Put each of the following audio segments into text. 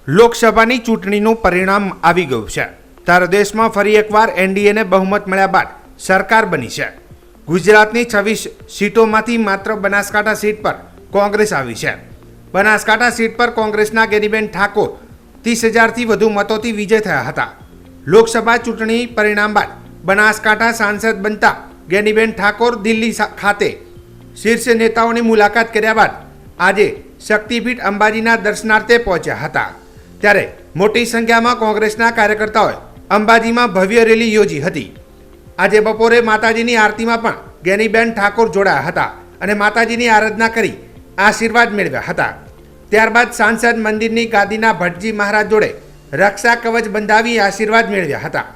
લોકસભાની ચૂંટણીનું પરિણામ આવી ગયું છે ત્યારે દેશમાં ફરી એકવાર એનડીએને બહુમત મળ્યા બાદ સરકાર બની છે। ગુજરાતની 26 સીટોમાંથી માત્ર બનાસકાંઠા સીટ પર કોંગ્રેસ આવી છે। બનાસકાંઠા સીટ પર કોંગ્રેસના ગેનીબેન ઠાકોર 30,000થી વધુ મતોથી વિજય થયા હતા। લોકસભા ચૂંટણી પરિણામ બાદ બનાસકાંઠા સાંસદ બનતા ગેનીબેન ઠાકોર દિલ્હી ખાતે શીર્ષ નેતાઓની મુલાકાત કર્યા બાદ આજે શક્તિપીઠ અંબાજીના દર્શનાર્થે પહોંચ્યા હતા। ત્યારે મોટી સંખ્યામાં કોંગ્રેસના કાર્યકર્તાઓએ અંબાજીમાં ભવ્ય રેલી યોજી હતી। આજે બપોરે માતાજીની આરતીમાં પણ ગેનીબેન ઠાકોર જોડાયા હતા અને માતાજીની આરાધના કરી આશીર્વાદ મેળવ્યા હતા। ત્યારબાદ સાંસદ મંદિરની ગાદીના ભટજી મહારાજ જોડે રક્ષા કવચ બંધાવી આશીર્વાદ મેળવ્યા હતા।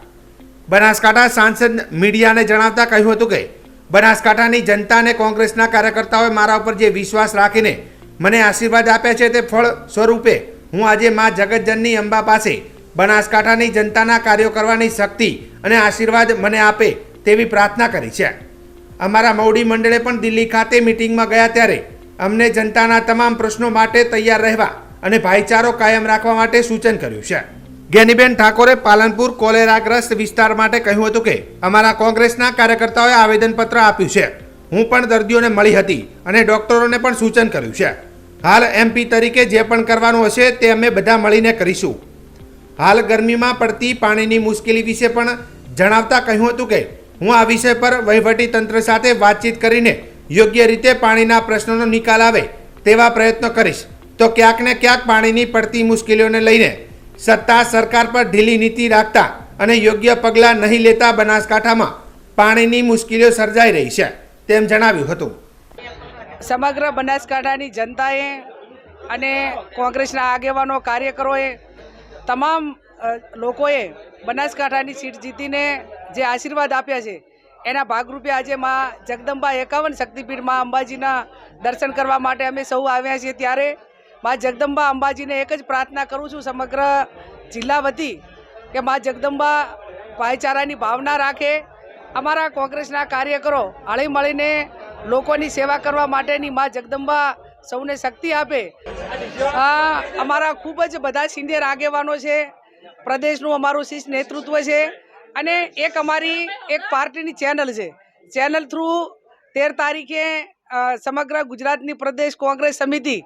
બનાસકાંઠા સાંસદ મીડિયાને જણાવતા કહ્યું હતું કે બનાસકાંઠાની જનતા અને કોંગ્રેસના કાર્યકર્તાઓએ મારા ઉપર જે વિશ્વાસ રાખીને મને આશીર્વાદ આપ્યા છે તે ફળ સ્વરૂપે હું આજે મા જગતજનની અંબા પાસે બનાસકાંઠાની જનતાના કાર્યો કરવાની શક્તિ અને આશીર્વાદ મને આપે તેવી પ્રાર્થના કરી છે। અમારા મવડી મંડળે પણ દિલ્હી ખાતે મિટિંગમાં ગયા ત્યારે અમને જનતાના તમામ પ્રશ્નો માટે તૈયાર રહેવા અને ભાઈચારો કાયમ રાખવા માટે સૂચન કર્યું છે। ગેનીબેન ઠાકોરે પાલનપુર કોલેરાગ્રસ્ત વિસ્તાર માટે કહ્યું હતું કે અમારા કોંગ્રેસના કાર્યકર્તાઓએ આવેદનપત્ર આપ્યું છે। હું પણ દર્દીઓને મળી હતી અને ડોક્ટરોને પણ સૂચન કર્યું છે। હાલ એમપી તરીકે જે પણ કરવાનું હશે તે અમે બધા મળીને કરીશું। હાલ ગરમીમાં પડતી પાણીની મુશ્કેલી વિશે પણ જણાવતા કહ્યું હતું કે હું આ વિષય પર વહીવટી તંત્ર સાથે વાતચીત કરીને યોગ્ય રીતે પાણીના પ્રશ્નોનો નિકાલ આવે તેવા પ્રયત્નો કરીશ। તો ક્યાંક ને ક્યાંક પાણીની પડતી મુશ્કેલીઓને લઈને સત્તા સરકાર પર ઢીલી નીતિ રાખતા અને યોગ્ય પગલાં નહીં લેતા બનાસકાંઠામાં પાણીની મુશ્કેલીઓ સર્જાઈ રહી છે તેમ જણાવ્યું હતું। સમગ્ર બનાસકાંઠાની જનતાએ અને કોંગ્રેસના આગેવાનો કાર્યકરોએ તમામ લોકોએ બનાસકાંઠાની સીટ જીતીને જે આશીર્વાદ આપ્યા છે એના ભાગરૂપે આજે માં જગદંબા 51 શક્તિપીઠ માં અંબાજીના દર્શન કરવા માટે અમે સૌ આવ્યા છીએ। ત્યારે માં જગદંબા અંબાજીને એક જ પ્રાર્થના કરું છું સમગ્ર જિલ્લા વતી કે માં જગદંબા ભાઈચારાની ભાવના રાખે, અમારા કોંગ્રેસના કાર્યકરો હળી મળીને લોકોની સેવા કરવા માટેની માં જગદંબા સૌને શક્તિ આપે। અમારા ખૂબ જ બધા સિનિયર આગેવાનો છે, પ્રદેશનું અમારું શીર્ષ નેતૃત્વ છે અને એક અમારી એક પાર્ટીની ચેનલ છે। ચેનલ થ્રુ 13 તારીખે સમગ્ર ગુજરાતની પ્રદેશ કોંગ્રેસ સમિતિ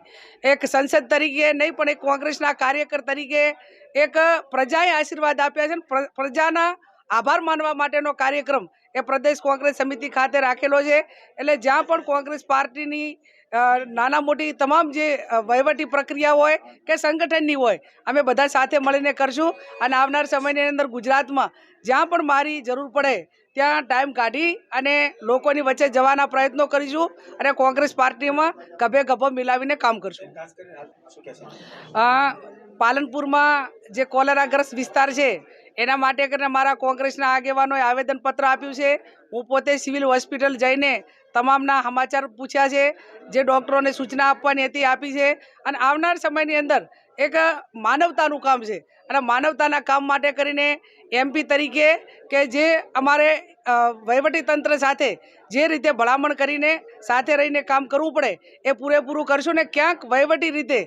એક સંસદ તરીકે નહીં પણ એક કોંગ્રેસના કાર્યકર તરીકે એક પ્રજાએ આશીર્વાદ આપ્યા છે, પ્રજાના આભાર માનવા માટેનો કાર્યક્રમ એ પ્રદેશ કોંગ્રેસ સમિતિ ખાતે રાખેલો છે। એટલે જ્યાં પણ કોંગ્રેસ પાર્ટીની નાના મોટી તમામ જે વહીવટી પ્રક્રિયા હોય કે સંગઠનની હોય અમે બધા સાથે મળીને કરશું અને આવનાર સમયની અંદર ગુજરાતમાં જ્યાં પણ મારી જરૂર પડે ત્યાં ટાઈમ કાઢી અને લોકોની વચ્ચે જવાના પ્રયત્નો કરીશું અને કોંગ્રેસ પાર્ટીમાં ગભે ગભો મિલાવીને કામ કરશું। પાલનપુરમાં જે કોલેરાગ્રસ્ત વિસ્તાર છે એના માટે કરીને મારા કોંગ્રેસના આગેવાનોએ આવેદનપત્ર આપ્યું છે। હું પોતે સિવિલ હોસ્પિટલ જઈને તમામના સમાચાર પૂછ્યા છે, જે ડૉક્ટરોને સૂચના આપવાની હતી આપી છે અને આવનાર સમયની અંદર એક માનવતાનું કામ છે અને માનવતાના કામ માટે કરીને એમપી તરીકે કે જે અમારે વહીવટીતંત્ર સાથે જે રીતે ભલામણ કરીને સાથે રહીને કામ કરવું પડે એ પૂરેપૂરું કરશું ને ક્યાંક વહીવટી રીતે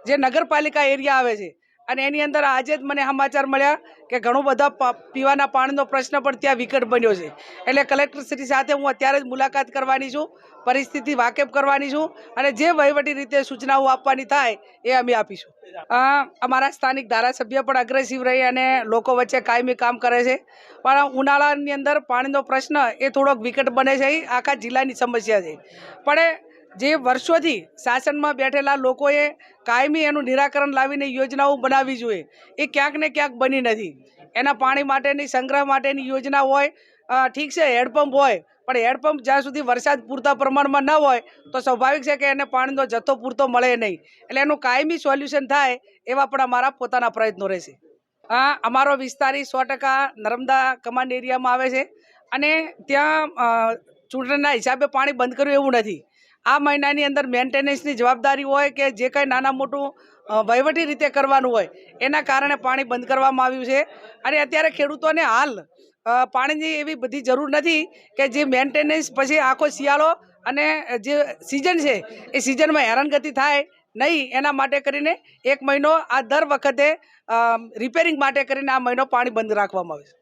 જે નગરપાલિકા એરિયા આવે છે અને એની અંદર આજે જ મને સમાચાર મળ્યા કે ઘણો બધા પીવાના પાણીનો પ્રશ્ન પણ ત્યાં વિકટ બન્યો છે। એટલે કલેક્ટરશ્રી સાથે હું અત્યારે જ મુલાકાત કરવાની છું, પરિસ્થિતિ વાકેફ કરવાની છું અને જે વહીવટી રીતે સૂચનાઓ આપવાની થાય એ અમે આપીશું। અમારા સ્થાનિક ધારાસભ્ય પણ અગ્રેસિવ રહી અને લોકો વચ્ચે કાયમી કામ કરે છે, પણ ઉનાળાની અંદર પાણીનો પ્રશ્ન એ થોડોક વિકટ બને છે, એ આખા જિલ્લાની સમસ્યા છે। પણ જે વર્ષોથી શાસનમાં બેઠેલા લોકોએ કાયમી એનું નિરાકરણ લાવીને યોજનાઓ બનાવવી જોઈએ, એ ક્યાંક ને ક્યાંક બની નથી। એના પાણી માટેની સંગ્રહ માટેની યોજના હોય, ઠીક છે હેડપંપ હોય, પણ હેડપંપ જ્યાં સુધી વરસાદ પૂરતા પ્રમાણમાં ન હોય તો સ્વાભાવિક છે કે એને પાણીનો જથ્થો પૂરતો મળે નહીં। એટલે એનું કાયમી સોલ્યુશન થાય એવા પણ અમારા પોતાના પ્રયત્નો રહેશે। અમારો વિસ્તાર 100% નર્મદા કમાન્ડ એરિયામાં આવે છે અને ત્યાં ચૂંટણીના હિસાબે પાણી બંધ કર્યું એવું નથી। આ મહિનાની અંદર મેન્ટેનન્સની જવાબદારી હોય કે જે કંઈ નાના મોટું વહીવટી રીતે કરવાનું હોય એના કારણે પાણી બંધ કરવામાં આવ્યું છે અને અત્યારે ખેડૂતોને હાલ પાણીની એવી બધી જરૂર નથી કે જે મેન્ટેનન્સ પછી આખો શિયાળો અને જે સિઝન છે એ સિઝનમાં હેરાનગતિ થાય નહીં એના માટે કરીને 1 મહિનો આ દર વખતે રિપેરિંગ માટે કરીને આ મહિનો પાણી બંધ રાખવામાં આવે છે.